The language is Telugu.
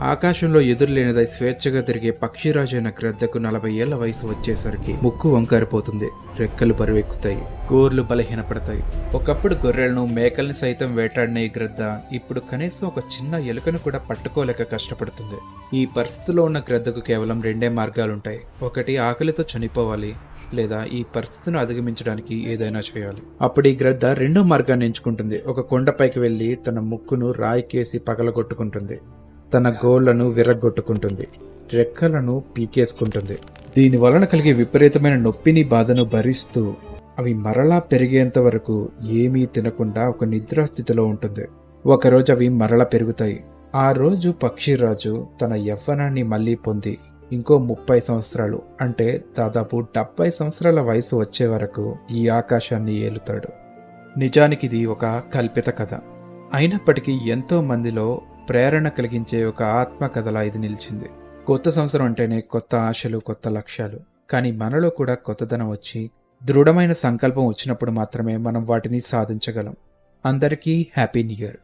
ఆకాశంలో ఎదురులేనిదై స్వేచ్ఛగా తిరిగే పక్షిరాజు అయిన గ్రద్దకు 40 ఏళ్ల వయసు వచ్చేసరికి ముక్కు వంకరిపోతుంది, రెక్కలు బరువెక్కుతాయి, గోర్లు బలహీనపడతాయి. ఒకప్పుడు గొర్రెలను మేకల్ని సైతం వేటాడిన ఈ గ్రద్ద ఇప్పుడు కనీసం ఒక చిన్న ఎలుకను కూడా పట్టుకోలేక కష్టపడుతుంది. ఈ పరిస్థితిలో ఉన్న గ్రద్దకు కేవలం 2 మార్గాలుంటాయి. ఒకటి, ఆకలితో చనిపోవాలి, లేదా ఈ పరిస్థితిని అధిగమించడానికి ఏదైనా చేయాలి. అప్పుడు ఈ గ్రద్ద 2వ మార్గాన్ని ఎంచుకుంటుంది. ఒక కొండపైకి వెళ్లి తన ముక్కును రాయికేసి పగలగొట్టుకుంటుంది, తన గోళ్లను విరగ్గొట్టుకుంటుంది, రెక్కలను పీకేసుకుంటుంది. దీని వలన కలిగే విపరీతమైన నొప్పిని బాధను భరిస్తూ అవి మరలా పెరిగేంత వరకు ఏమీ తినకుండా ఒక నిద్రాస్థితిలో ఉంటుంది. ఒకరోజు అవి మరలా పెరుగుతాయి. ఆ రోజు పక్షిరాజు తన యవ్వనాన్ని మళ్లీ పొంది ఇంకో 30 సంవత్సరాలు అంటే దాదాపు 70 సంవత్సరాల వయసు వచ్చే వరకు ఈ ఆకాశాన్ని ఏలుతాడు. నిజానికి ఇది ఒక కల్పిత కథ అయినప్పటికీ ఎంతో మందిలో ప్రేరణ కలిగించే ఒక ఆత్మకథలా ఇది నిలిచింది. కొత్త సంవత్సరం అంటేనే కొత్త ఆశలు, కొత్త లక్ష్యాలు. కానీ మనలో కూడా కొత్తదనం వచ్చి దృఢమైన సంకల్పం వచ్చినప్పుడు మాత్రమే మనం వాటిని సాధించగలం. అందరికీ హ్యాపీ న్యూ ఇయర్.